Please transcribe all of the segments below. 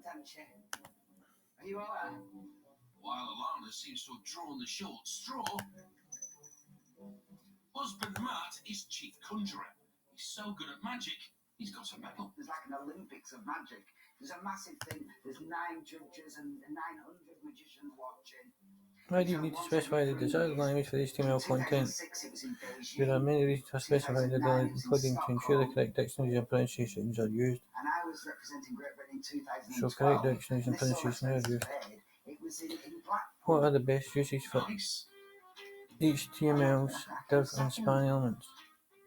Are you alright? While Alana seems to have drawn the short straw, husband Matt is chief conjurer. He's so good at magic, he's got a medal. There's like an Olympics of magic. There's a massive thing. There's 9 judges and 900 magicians watching. Why do you need to specify the desired language for HTML content? There are many reasons for specifying the language, including to ensure the correct dictionaries and pronunciations are used. So correct dictionaries and pronunciations are used. What are the best uses for HTML's div and span elements?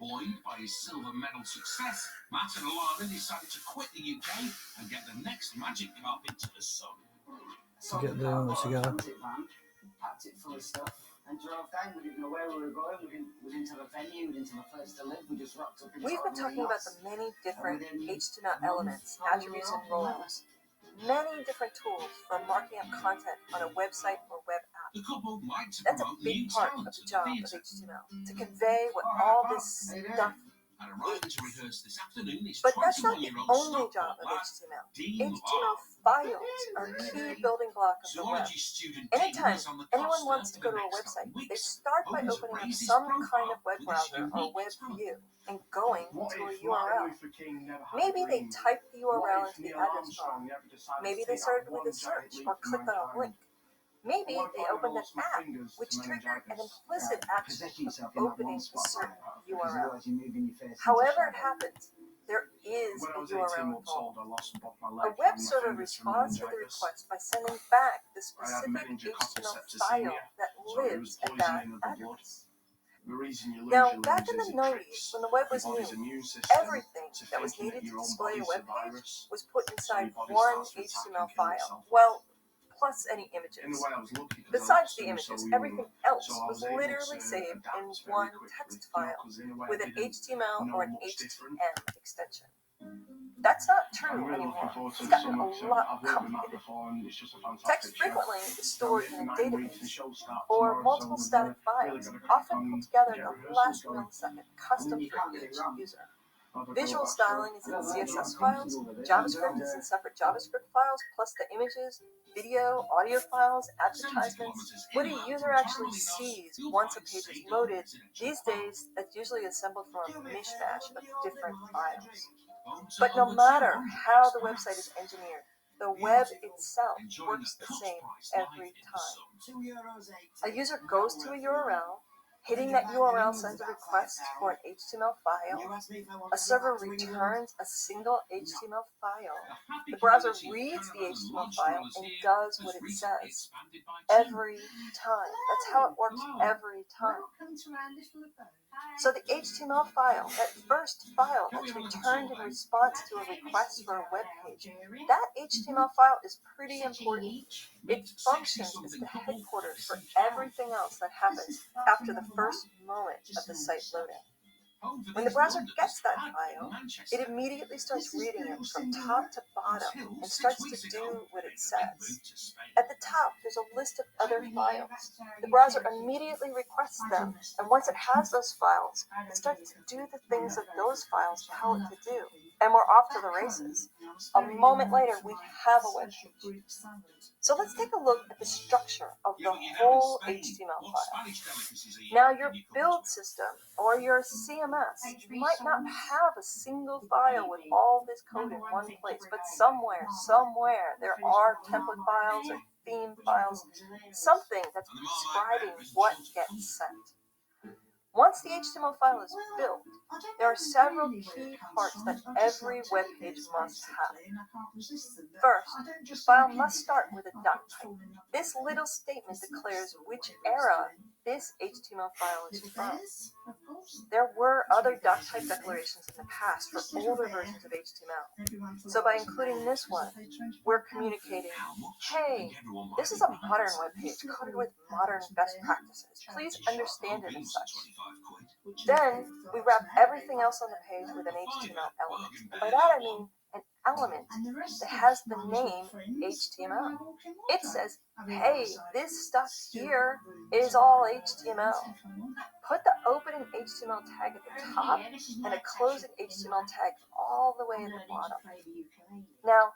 Buoyed by his silver medal success, Matt and Alana decided to quit the UK and get the next magic carpet to the sun. Get the elements together. Packed it full of stuff and drove down. We didn't know where we were going. We didn't have a venue. We didn't have a place to live. We just rocked up. We've been talking about the many different HTML elements, attributes, and roles. Many different tools for marking up content on a website or web app. That's a big part of the job of HTML, to convey what all this stuff is. But that's not the only job of HTML. HTML files are a key building block of the web. Anytime anyone wants to go to a website, they start by opening up some kind of web browser or web view and going to a URL. Maybe they type the URL into the address bar. Maybe they started with a search or clicked on a link. Maybe they opened an app, which triggered an implicit action of opening a certain URL. However it happens, there is a URL involved. A web server responds to the request by sending back the specific HTML file that lives at that address. Now, back in the 90s, when the web was new, everything that was needed to display a web page was put inside one HTML file. Well, plus any images. Besides the images, everything else was literally saved in one text file with an HTML or an HTML extension. That's not true anymore. It's gotten a lot complicated. Text frequently is stored in a database or multiple static files, often put together at the last millisecond, custom for each user. Visual styling is in CSS files, JavaScript is in separate JavaScript files, plus the images, video, audio files, advertisements. What a user actually sees once a page is loaded, these days that's usually assembled from a mishmash of different files. But no matter how the website is engineered, the web itself works the same every time. A user goes to a URL, hitting that URL sends a request for an HTML file. A server returns a single HTML file. The browser reads the HTML file and does what it says every time. That's how it works every time. So the HTML file, that first file that's returned in response to a request for a web page, that HTML file is pretty important. It functions as the headquarters for everything else that happens after the first moment of the site loading. When the browser gets that file, it immediately starts reading it from top to bottom and starts to do what it says. At the top, there's a list of other files. The browser immediately requests them, and once it has those files, it starts to do the things that those files tell it to do. And we're off to the races. A moment later, we have a web page. So let's take a look at the structure of the whole HTML file. Now, your build system or your CMS might not have a single file with all this code in one place, but somewhere, there are template files or theme files, something that's describing what gets sent. Once the HTML file is built, there are several key parts that every web page must have. First, the file must start with a doc type. This little statement declares which era this HTML file is from. There were other doc type declarations in the past for older versions of HTML. So by including this one, we're communicating, hey, this is a modern web page coded with modern best practices. Please understand it as such. Then we wrap everything else on the page with an HTML element. And by that I mean an element that has the name HTML. It says, hey, this stuff here is all HTML. Put the opening HTML tag at the top and a closing HTML tag all the way at the bottom. Now,